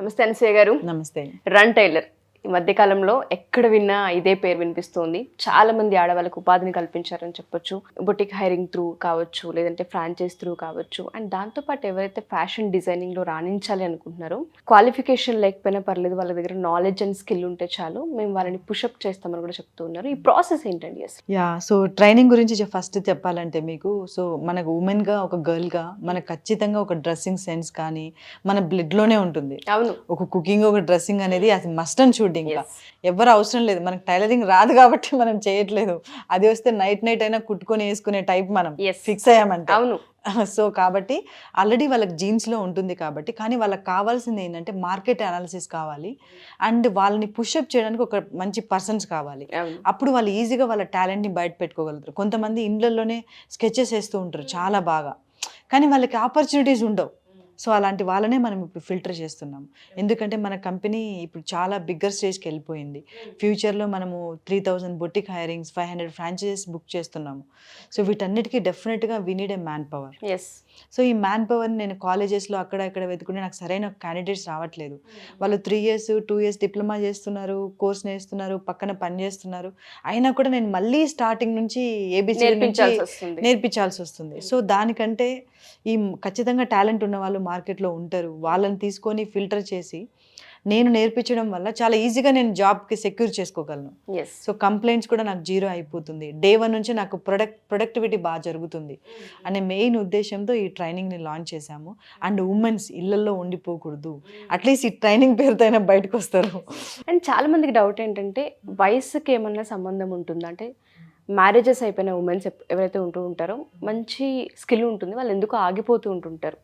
నమస్తే అనసూయ గారు. నమస్తే. రన్ టైలర్ ఈ మధ్య కాలంలో ఎక్కడ విన్నా ఇదే పేరు వినిపిస్తుంది. చాలా మంది ఆడవాళ్ళకు ఉపాధిని కల్పించారని చెప్పొచ్చు. బొటిక్ హైరింగ్ త్రూ కావచ్చు, లేదంటే ఫ్రాంచైజ్ త్రూ కావచ్చు. అండ్ దాంతోపాటు ఎవరైతే ఫ్యాషన్ డిజైనింగ్లో రాణించాలి అనుకుంటున్నారో, క్వాలిఫికేషన్ లేకపోయినా పర్లేదు, వాళ్ళ దగ్గర నాలెడ్జ్ అండ్ స్కిల్ ఉంటే చాలు, మేము వాళ్ళని పుషప్ చేస్తామని కూడా చెప్తూ ఉన్నారు. ఈ ప్రాసెస్ ఏంటండి అసలు? సో ట్రైనింగ్ గురించి ఫస్ట్ చెప్పాలంటే మీకు, సో మనకు ఉమెన్గా ఒక గర్ల్గా మనకు ఖచ్చితంగా ఒక డ్రెస్సింగ్ సెన్స్ కానీ మన బ్లడ్లోనే ఉంటుంది. అవును, ఒక కుకింగ్, ఒక డ్రెస్సింగ్ అనేది అది మస్ట్ అండ్ షుడ్. ఇంకా ఎవరు అవసరం లేదు, మనకు టైలరింగ్ రాదు కాబట్టి మనం చేయట్లేదు. అది వస్తే నైట్ అయినా కుట్టుకొని వేసుకునే టైప్ మనం ఫిక్స్ అయ్యామంటే. అవును. సో కాబట్టి ఆల్రెడీ వాళ్ళకి జీన్స్లో ఉంటుంది కాబట్టి, కానీ వాళ్ళకి కావాల్సింది ఏంటంటే మార్కెట్ అనాలిసిస్ కావాలి అండ్ వాళ్ళని పుషప్ చేయడానికి ఒక మంచి పర్సన్స్ కావాలి. అప్పుడు వాళ్ళు ఈజీగా వాళ్ళ టాలెంట్ని బయట పెట్టుకోగలుగుతారు. కొంతమంది ఇండ్లలోనే స్కెచెస్ వేస్తూ ఉంటారు చాలా బాగా, కానీ వాళ్ళకి ఆపర్చునిటీస్ ఉండవు. సో అలాంటి వాళ్ళనే మనం ఇప్పుడు ఫిల్టర్ చేస్తున్నాం. ఎందుకంటే మన కంపెనీ ఇప్పుడు చాలా బిగ్గర్ స్టేజ్కి వెళ్ళిపోయింది. ఫ్యూచర్లో మనము 3000 బొటిక్ హైరింగ్స్, 500 ఫ్రాంచైజెస్ బుక్ చేస్తున్నాము. సో వీటన్నిటికీ డెఫినెట్గా we need a man power. So ఈ మ్యాన్ పవర్ని నేను కాలేజెస్లో అక్కడ ఇక్కడ వెతుకుంటే నాకు సరైన క్యాండిడేట్స్ రావట్లేదు. వాళ్ళు 3 years 2 years డిప్లొమా చేస్తున్నారు, కోర్స్ నేర్చుతున్నారు, పక్కన పని చేస్తున్నారు. అయినా కూడా నేను మళ్ళీ స్టార్టింగ్ నుంచి ఏబిసి నేర్పించాల్సి వస్తుంది. సో దానికంటే ఈ ఖచ్చితంగా టాలెంట్ ఉన్న వాళ్ళు మార్కెట్లో ఉంటారు. వాళ్ళని తీసుకొని ఫిల్టర్ చేసి నేను నేర్పించడం వల్ల చాలా ఈజీగా నేను జాబ్కి సెక్యూర్ చేసుకోగలను. సో కంప్లైంట్స్ కూడా నాకు 0 అయిపోతుంది. డే 1 నుంచి నాకు ప్రొడక్టివిటీ బాగా జరుగుతుంది అనే మెయిన్ ఉద్దేశంతో ఈ ట్రైనింగ్ని లాంచ్ చేశాము. అండ్ ఉమెన్స్ ఇళ్లలో ఉండిపోకూడదు, అట్లీస్ట్ ఈ ట్రైనింగ్ పేరుతో అయినా బయటకు వస్తారు. అండ్ చాలా మందికి డౌట్ ఏంటంటే, వయసుకి ఏమన్నా సంబంధం ఉంటుందా? అంటే మ్యారేజెస్ అయిపోయిన ఉమెన్స్ ఎవరైతే ఉంటూ ఉంటారో, మంచి స్కిల్ ఉంటుంది, వాళ్ళు ఎందుకు ఆగిపోతూ ఉంటుంటారు.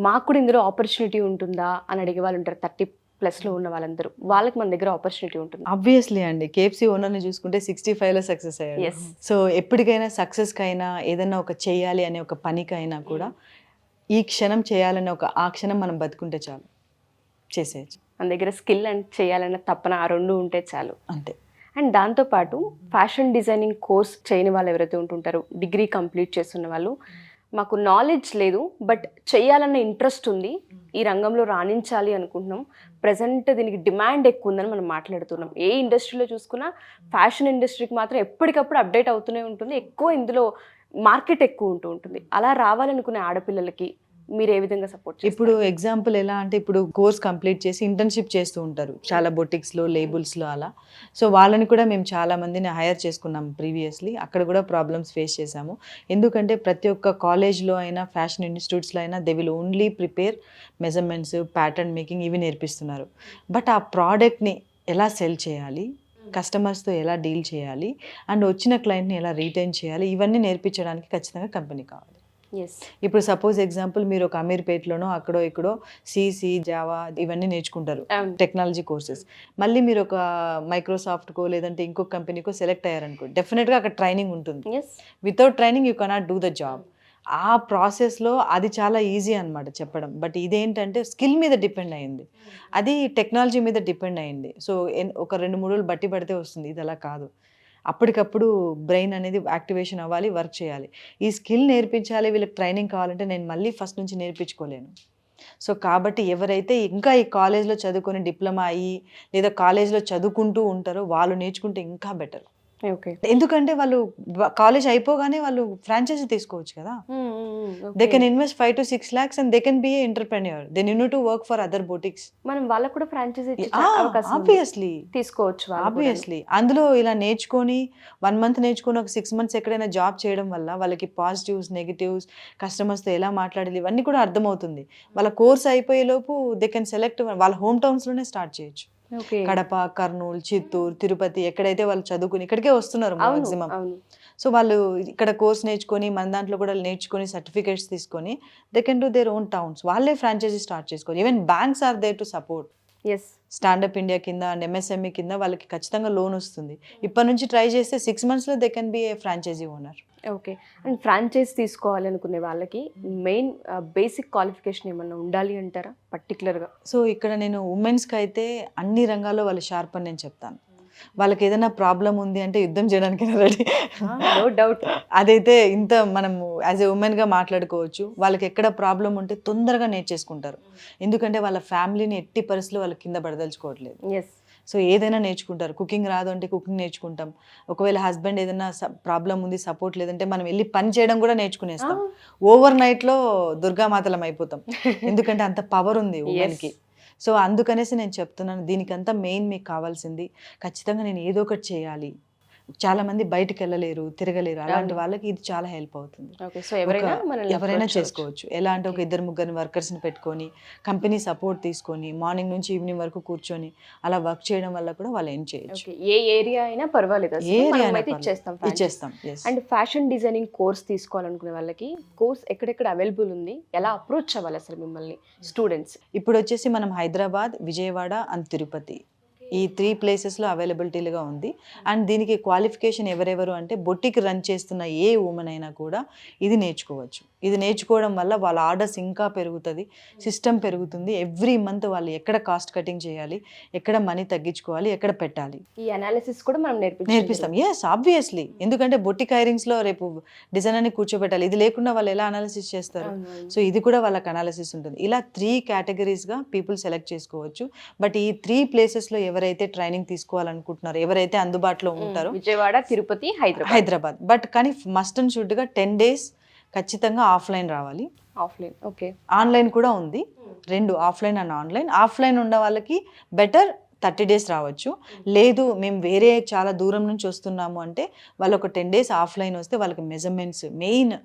మాకు కూడా ఇందులో ఆపర్చునిటీ ఉంటుందా అని అడిగే వాళ్ళు ఉంటారు. 30+ ఉన్న వాళ్ళందరూ, వాళ్ళకి మన దగ్గర ఆపర్చునిటీ ఉంటుంది. ఆబ్వియస్లీ అండి. KFC ఓనర్ని చూసుకుంటే 65లో సక్సెస్ అయ్యారు. సో ఎప్పటికైనా సక్సెస్కైనా ఏదైనా ఒక చేయాలి అనే ఒక పనికైనా కూడా ఈ క్షణం చేయాలనే ఆ క్షణం మనం బతుకుంటే చాలు, చేసేయచ్చు. మన దగ్గర స్కిల్ అండ్ చేయాలన్న తప్పన ఆ 2 ఉంటే చాలు, అంతే. అండ్ దాంతోపాటు ఫ్యాషన్ డిజైనింగ్ కోర్స్ చేయని వాళ్ళు ఎవరైతే ఉంటుంటారో, డిగ్రీ కంప్లీట్ చేస్తున్న వాళ్ళు, మాకు నాలెడ్జ్ లేదు బట్ చేయాలన్న ఇంట్రెస్ట్ ఉంది, ఈ రంగంలో రాణించాలి అనుకుంటున్నాం, ప్రజెంట్ దీనికి డిమాండ్ ఎక్కువ ఉందని మనం మాట్లాడుతున్నాం. ఏ ఇండస్ట్రీలో చూసుకున్నా ఫ్యాషన్ ఇండస్ట్రీకి మాత్రం ఎప్పటికప్పుడు అప్డేట్ అవుతూనే ఉంటుంది, ఎక్కువ ఇందులో మార్కెట్ ఎక్కువ ఉంటుంది. అలా రావాలనుకునే ఆడపిల్లలకి మీరు ఏ విధంగా సపోర్ట్ చేస్తారు? ఇప్పుడు ఎగ్జాంపుల్ ఎలా అంటే, ఇప్పుడు కోర్స్ కంప్లీట్ చేసి ఇంటర్న్షిప్ చేస్తూ ఉంటారు చాలా బొటిక్స్లో, లేబుల్స్లో అలా. సో వాళ్ళని కూడా మేము చాలా మందిని హైర్ చేసుకున్నాం ప్రీవియస్లీ. అక్కడ కూడా ప్రాబ్లమ్స్ ఫేస్ చేశాము. ఎందుకంటే ప్రతి ఒక్క కాలేజ్లో అయినా, ఫ్యాషన్ ఇన్స్టిట్యూట్స్లో అయినా they will only prepare measurements, pattern making ఇవి నేర్పిస్తున్నారు. బట్ ఆ ప్రోడక్ట్ని ఎలా సెల్ చేయాలి, కస్టమర్స్తో ఎలా డీల్ చేయాలి అండ్ వచ్చిన క్లయింట్ని ఎలా రీటైన్ చేయాలి, ఇవన్నీ నేర్పించడానికి ఖచ్చితంగా కంపెనీ కావాలి. ఇప్పుడు సపోజ్ ఎగ్జాంపుల్, మీరు ఒక అమీర్పేట్లోనో అక్కడో ఇక్కడో సిసి, జావా ఇవన్నీ నేర్చుకుంటారు, టెక్నాలజీ కోర్సెస్. మళ్ళీ మీరు ఒక మైక్రోసాఫ్ట్కో లేదంటే ఇంకొక కంపెనీకో సెలెక్ట్ అయ్యారనుకో, డెఫినెట్గా అక్కడ ట్రైనింగ్ ఉంటుంది. Without training you cannot do the job. ఆ ప్రాసెస్లో అది చాలా ఈజీ అనమాట చెప్పడం. బట్ ఇదేంటంటే స్కిల్ మీద డిపెండ్ అయింది, అది టెక్నాలజీ మీద డిపెండ్ అయింది. సో ఒక 2-3 రోజులు బట్టి పడితే వస్తుంది, ఇది అలా కాదు. అప్పటికప్పుడు బ్రెయిన్ అనేది యాక్టివేషన్ అవ్వాలి, వర్క్ చేయాలి. ఈ స్కిల్ నేర్పించాలి, వీళ్ళకి ట్రైనింగ్ కావాలంటే నేను మళ్ళీ ఫస్ట్ నుంచి నేర్పించుకోలేను. సో కాబట్టి ఎవరైతే ఇంకా ఈ కాలేజ్లో చదువుకొని డిప్లొమా అయ్యి లేదా కాలేజ్లో చదువుకుంటూ ఉంటారో వాళ్ళు నేర్చుకుంటే ఇంకా బెటర్. ఎందుకంటే వాళ్ళు కాలేజ్ అయిపోగానే వాళ్ళు ఫ్రాంచైజీ తీసుకోవచ్చు కదా. They can invest 5 to 6 lakhs and they can be an entrepreneur. They need to work for other boutiques. మనం వాళ్ళకు కూడా ఫ్రాంచైజీ ఆబ్వియస్లీ తీసుకోవచ్చు. ఆబ్వియస్లీ అందులో ఇలా నేర్చుకొని 1 month నేర్చుకొని ఒక 6 months ఎక్కడైనా జాబ్ చేయడం వల్ల వాళ్ళకి పాజిటివ్స్, నెగిటివ్స్, కస్టమర్స్తో ఎలా మాట్లాడాలి ఇవన్నీ కూడా అర్థమవుతుంది. వాళ్ళ కోర్స్ అయిపోయేలోపు దే కెన్ సెలెక్ట్ వాళ్ళ హోమ్ టౌన్స్లోనే స్టార్ట్ చేయొచ్చు. కడప, కర్నూలు, చిత్తూరు, తిరుపతి ఎక్కడైతే వాళ్ళు చదువుకుని ఇక్కడికే వస్తున్నారు మాక్సిమం. సో వాళ్ళు ఇక్కడ కోర్స్ నేర్చుకొని మన దాంట్లో కూడా నేర్చుకొని సర్టిఫికేట్స్ తీసుకొని they can do their own towns. వాళ్ళే ఫ్రాంచైజీ స్టార్ట్ చేసుకోవాలి. Even banks are there to support. Stand up India కింద అండ్ MSME కింద వాళ్ళకి ఖచ్చితంగా లోన్ వస్తుంది. ఇప్పటి నుంచి ట్రై చేస్తే 6 monthsలో they can be a franchisee owner. Okay. And franchise తీసుకోవాలి అనుకునే వాళ్ళకి మెయిన్ బేసిక్ క్వాలిఫికేషన్ ఏమన్నా ఉండాలి అంటారా పర్టికులర్గా? సో ఇక్కడ నేను ఉమెన్స్కి అయితే అన్ని రంగాల్లో వాళ్ళు షార్ప్ అని నేను చెప్తాను. వాళ్ళకి ఏదైనా ప్రాబ్లం ఉంది అంటే యుద్ధం చేయడానికి రెడీ. No doubt. అదైతే ఇంత మనము యాజ్ ఎ ఉమెన్గా మాట్లాడుకోవచ్చు. వాళ్ళకి ఎక్కడ ప్రాబ్లం ఉంటే తొందరగా నేర్చేసుకుంటారు, ఎందుకంటే వాళ్ళ ఫ్యామిలీని ఎట్టి పరిస్థితుల్లో వాళ్ళకి కింద పడదలుచుకోవట్లేదు. ఎస్. సో ఏదైనా నేర్చుకుంటారు. కుకింగ్ రాదు అంటే కుకింగ్ నేర్చుకుంటాం. ఒకవేళ హస్బెండ్ ఏదైనా ప్రాబ్లం ఉంది, సపోర్ట్ లేదంటే మనం వెళ్ళి పని చేయడం కూడా నేర్చుకునేస్తాం. ఓవర్ నైట్లో దుర్గామాతలం అయిపోతాం, ఎందుకంటే అంత పవర్ ఉంది ఉమెన్కి. సో అందుకనేసి నేను చెప్తున్నాను, దీనికంతా మెయిన్ మీకు కావాల్సింది ఖచ్చితంగా నేను ఏదో ఒకటి చేయాలి. చాలా మంది బయటకు వెళ్ళలేరు, తిరగలేరు, అలాంటి వాళ్ళకి ఇది చాలా హెల్ప్ అవుతుంది. సో ఎవరైనా చేసుకోవచ్చు. ఎలా అంటే ఒక 2-3 వర్కర్స్ని పెట్టుకొని కంపెనీ సపోర్ట్ తీసుకొని మార్నింగ్ నుంచి ఈవినింగ్ వరకు కూర్చొని అలా వర్క్ చేయడం వల్ల కూడా వాళ్ళు ఏం చేయొచ్చు. ఏ ఏరియా అయినా పర్వాలేదు, ఇచ్చేస్తాం. అండ్ ఫ్యాషన్ డిజైనింగ్ కోర్స్ తీసుకోవాలనుకునే వాళ్ళకి కోర్స్ ఎక్కడెక్కడ అవైలబుల్ ఉంది, ఎలా అప్రోచ్ అవ్వాలి అసలు మిమ్మల్ని స్టూడెంట్స్? ఇప్పుడు వచ్చేసి మనం హైదరాబాద్, విజయవాడ అండ్ తిరుపతి ఈ 3 ప్లేసెస్లో అవైలబిలిటీగా ఉంది. అండ్ దీనికి క్వాలిఫికేషన్ ఎవరెవరు అంటే బొట్టికి రన్ చేస్తున్న ఏ ఉమెన్ అయినా కూడా ఇది నేర్చుకోవచ్చు. ఇది నేర్చుకోవడం వల్ల వాళ్ళ ఆర్డర్స్ ఇంకా పెరుగుతుంది, సిస్టమ్ పెరుగుతుంది. ఎవ్రీ మంత్ వాళ్ళు ఎక్కడ కాస్ట్ కటింగ్ చేయాలి, ఎక్కడ మనీ తగ్గించుకోవాలి, ఎక్కడ పెట్టాలి, ఈ అనాలిసిస్ కూడా మనం నేర్పిస్తాం. Yes, obviously. ఎందుకంటే బొట్టిక్ హైరింగ్స్లో రేపు డిజైన్ అని కూర్చోబెట్టాలి, ఇది లేకుండా వాళ్ళు ఎలా అనాలిసిస్ చేస్తారు? సో ఇది కూడా వాళ్ళకి అనాలిసిస్ ఉంటుంది. ఇలా 3 కేటగిరీస్గా పీపుల్ సెలెక్ట్ చేసుకోవచ్చు. బట్ ఈ 3 ప్లేసెస్లో ఎవరైతే ట్రైనింగ్ తీసుకోవాలనుకుంటున్నారో, ఎవరైతే అందుబాటులో ఉంటారో, విజయవాడ, తిరుపతి, హైదరాబాద్. బట్ కానీ మస్ట్ అండ్ షుడ్గా 10 days ఖచ్చితంగా ఆఫ్లైన్ రావాలి. Offline, okay. ఆన్లైన్ కూడా ఉంది, 2, ఆఫ్లైన్ అండ్ ఆన్లైన్. ఆఫ్లైన్ ఉన్న వాళ్ళకి బెటర్ 30 days రావచ్చు. లేదు మేము వేరే చాలా దూరం నుంచి వస్తున్నాము అంటే వాళ్ళు ఒక 10 days ఆఫ్లైన్ వస్తే వాళ్ళకి మెజర్మెంట్స్ మెయిన్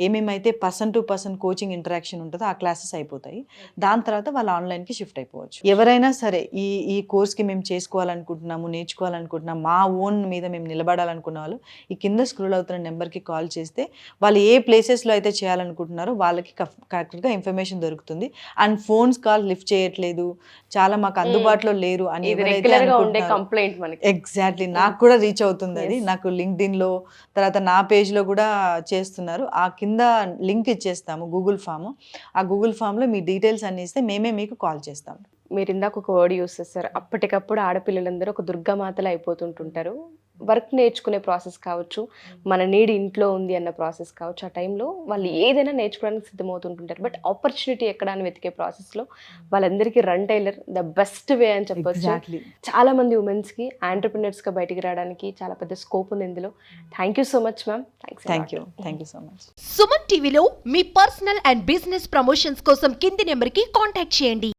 ఏమేమైతే person to person coaching interaction ఉంటుందో ఆ క్లాసెస్ అయిపోతాయి. దాని తర్వాత వాళ్ళు ఆన్లైన్కి షిఫ్ట్ అయిపోవచ్చు. ఎవరైనా సరే ఈ కోర్స్కి మేము చేసుకోవాలనుకుంటున్నాము, నేర్చుకోవాలనుకుంటున్నాం, మా ఓన్ మీద మేము నిలబడాలనుకున్న వాళ్ళు ఈ కింద స్క్రోల్ అవుతున్న నెంబర్కి కాల్ చేస్తే వాళ్ళు ఏ ప్లేసెస్లో అయితే చేయాలనుకుంటున్నారో వాళ్ళకి కరెక్ట్గా ఇన్ఫర్మేషన్ దొరుకుతుంది. అండ్ ఫోన్స్ కాల్ లిఫ్ట్ చేయట్లేదు, చాలా మాకు అందుబాటులో లేరు అని ఎగ్జాక్ట్లీ నాకు కూడా రీచ్ అవుతుంది. అది నాకు లింక్డ్ఇన్లో తర్వాత నా పేజ్లో కూడా చేస్తున్నారు. ఆ కింద లింక్ ఇచ్చేస్తాము, గూగుల్ ఫామ్. ఆ గూగుల్ ఫామ్లో మీ డీటెయిల్స్ అన్ని ఇస్తే మేమే మీకు కాల్ చేస్తాము. మీరు ఇందాక ఒక వర్డ్ యూస్ చేస్తారు, అప్పటికప్పుడు ఆడపిల్లలందరూ ఒక దుర్గామాతలు అయిపోతుంటుంటారు. వర్క్ నేర్చుకునే ప్రాసెస్ కావచ్చు, మన నీడ్ ఇంట్లో ఉంది అన్న ప్రాసెస్ కావచ్చు, ఆ టైంలో వాళ్ళు ఏదైనా నేర్చుకోవడానికి సిద్ధమవుతుంటుంటారు. బట్ ఆపర్చునిటీ ఎక్కడ అని వెతికే ప్రాసెస్లో వాళ్ళందరికీ రన్ టైలర్ ద బెస్ట్ వే అని చెప్పొచ్చు. చాలా మంది ఉమెన్స్కి ఆంటర్ప్రినర్స్గా బయటికి రావడానికి చాలా పెద్ద స్కోప్ ఉంది ఇందులో. Thank you so much ma'am. Thank you so much. Suman టీవీలో మీ పర్సనల్ అండ్ బిజినెస్ ప్రమోషన్స్ కోసం కింది నెంబర్కి కాంటాక్ట్ చేయండి.